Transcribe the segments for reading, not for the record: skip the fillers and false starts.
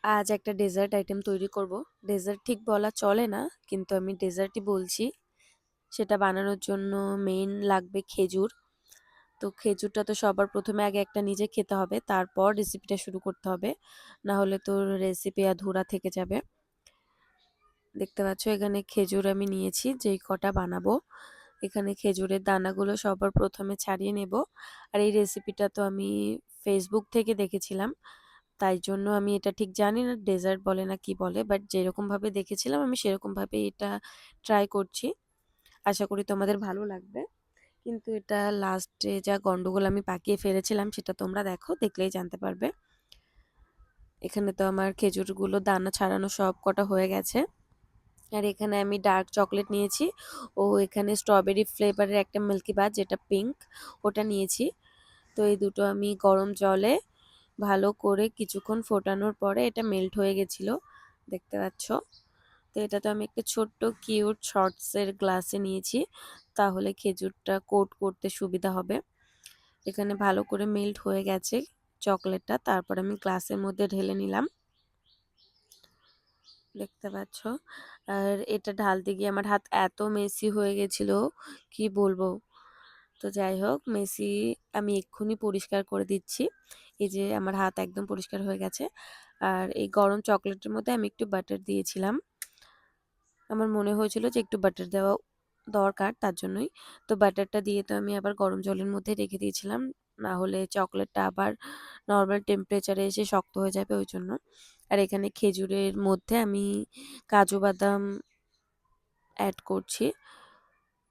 আজ একটা dessert item তৈরি করব। ডেজার্ট ঠিক বলা চলে না, কিন্তু আমি ডেজার্টই বলছি। সেটা বানানোর জন্য মেইন লাগবে খেজুর। তো খেজুরটা তো সবার প্রথমে আগে একটা নিজে খেতে হবে, তারপর রেসিপিটা শুরু করতে হবে। না হলে তোর রেসিপি আধুরা থেকে যাবে। দেখতে পাচ্ছ এখানে খেজুর আমি নিয়েছি যেই কটা বানাবো। এখানে খেজুরের দানাগুলো সবার প্রথমে ছাড়িয়ে নেব। আর এই রেসিপিটা তো আমি ফেসবুক থেকে দেখেছিলাম, তাই জন্য আমি এটা ঠিক জানি না ডেজার্ট বলে না কি বলে, বাট যেরকমভাবে দেখেছিলাম আমি সেরকমভাবে এটা ট্রাই করছি। আশা করি তোমাদের ভালো লাগবে। কিন্তু এটা লাস্টে যা গন্ডগোল আমি পাকিয়ে ফেলেছিলাম সেটা তোমরা দেখো, দেখলেই জানতে পারবে। এখানে তো আমার খেজুরগুলো দানা ছাড়ানো সব কটা হয়ে গেছে। আর এখানে আমি ডার্ক চকলেট নিয়েছি, ও এখানে স্ট্রবেরি ফ্লেভারের একটা মিল্কি বার যেটা পিঙ্ক, ওটা নিয়েছি। তো এই দুটো আমি গরম জলে ভালো করে কিছুক্ষণ ফোটানোর পরে এটা মেল্ট হয়ে গেছিলো, দেখতে পাচ্ছ। তো এটা তো আমি একটা ছোট্ট কিউট শর্টসের গ্লাসে নিয়েছি, তাহলে খেজুরটা কোট করতে সুবিধা হবে। এখানে ভালো করে মেল্ট হয়ে গেছে চকলেটটা, তারপর আমি গ্লাসের মধ্যে ঢেলে নিলাম, দেখতে পাচ্ছ। আর এটা ঢালতে গিয়ে আমার হাত এত মেসি হয়ে গেছিল, কি বলবো। তো যাই হোক, মেসি আমি এক্ষুনি পরিষ্কার করে দিচ্ছি। এই যে আমার হাত একদম পরিষ্কার হয়ে গেছে। আর এই গরম চকলেটের মধ্যে আমি একটু বাটার দিয়েছিলাম, আমার মনে হয়েছিল যে একটু বাটার দেওয়া দরকার, তার জন্যই। তো বাটারটা দিয়ে তো আমি আবার গরম জলের মধ্যে রেখে দিয়েছিলাম, না হলে চকলেটটা আবার নর্মাল টেম্পারেচারে এসে শক্ত হয়ে যাবে, ওই জন্য। আর এখানে খেজুরের মধ্যে আমি কাজু বাদাম অ্যাড করছি।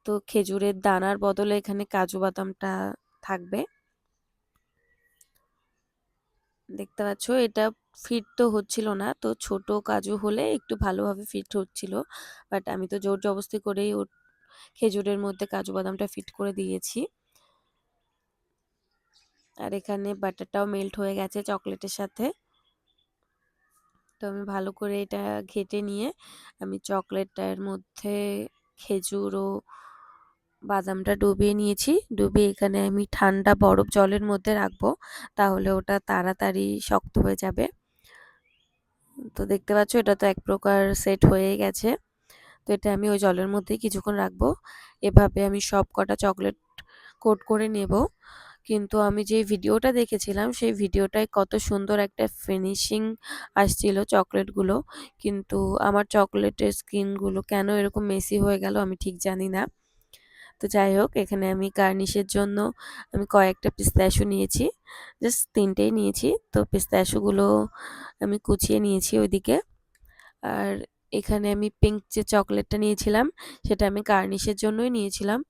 তো খেজুরের দানার বদলে এখানে কাজু বাদামটা থাকবে, দেখতে পাচ্ছ। এটা ফিট তো হচ্ছিল না, তো ছোট কাজু হলে একটু ভালোভাবে ফিট হচ্ছিল, বাট আমি তো জোর জবরদস্তি করেই খেজুরের মধ্যে কাজু বাদামটা ফিট করে দিয়েছি। আর এখানে বাটারটাও মেল্ট হয়ে গেছে চকলেটের সাথে। তো আমি ভালো করে এটা ঘেটে নিয়ে আমি চকলেটটার মধ্যে খেজুর ও বাদামটা ডুবিয়ে নিয়েছি। ডুবিয়ে এখানে আমি ঠান্ডা বরফ জলের মধ্যে রাখবো, তাহলে ওটা তাড়াতাড়ি শক্ত হয়ে যাবে। তো দেখতে পাচ্ছ এটা তো এক প্রকার সেট হয়ে গেছে। তো এটা আমি ওই জলের মধ্যেই কিছুক্ষণ রাখবো। এভাবে আমি সব কটা চকলেট কোট করে নেব। কিন্তু আমি যে ভিডিওটা দেখেছিলাম সেই ভিডিওটায় কত সুন্দর একটা ফিনিশিং আসছিল চকলেটগুলো, কিন্তু আমার চকলেটের স্কিনগুলো কেন এরকম মেসি হয়ে গেল আমি ঠিক জানি না। তো যাই হোক, এখানে আমি গার্নিশের জন্য আমি কয়েকটা পিস্তাশিও নিয়েছি, জাস্ট 3টেই নিয়েছি। তো পিস্তাশিওগুলো আমি কুচিয়ে নিয়েছি ওইদিকে। আর এখানে আমি পিঙ্ক যে চকলেটটা নিয়েছিলাম সেটা আমি গার্নিশের জন্যই নিয়েছিলাম,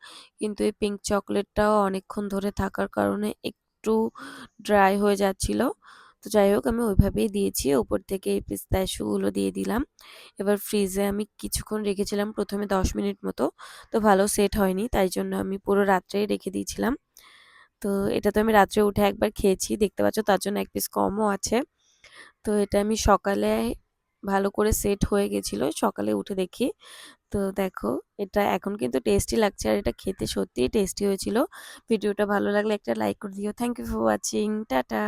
কিন্তু এই পিঙ্ক চকলেটটাও অনেকক্ষণ ধরে থাকার কারণে একটু ড্রাই হয়ে যাচ্ছিল। তো যাই হোক, আমি ওইভাবেই দিয়েছি, উপর থেকে এই পিস্তাশিওগুলো দিয়ে দিলাম। এবার ফ্রিজে আমি কিছুক্ষণ রেখেছিলাম, প্রথমে 10 মিনিট মতো। তো ভালো সেট হয়নি, তাই জন্য আমি পুরো রাত্রেই রেখে দিয়েছিলাম। তো এটা তো আমি রাত্রে উঠে একবার খেয়েছি, দেখতে পাচ্ছ, তার জন্য এক পিস কমও আছে। তো এটা আমি সকালে ভালো করে সেট হয়ে গেছিল, সকালে উঠে দেখি। তো দেখো, এটা এখন কিন্তু টেস্টি লাগছে, আর এটা খেতে সত্যিই টেস্টি হয়েছিল। ভিডিওটা ভালো লাগলে একটা লাইক করে দিও। Thank you for watching, tata.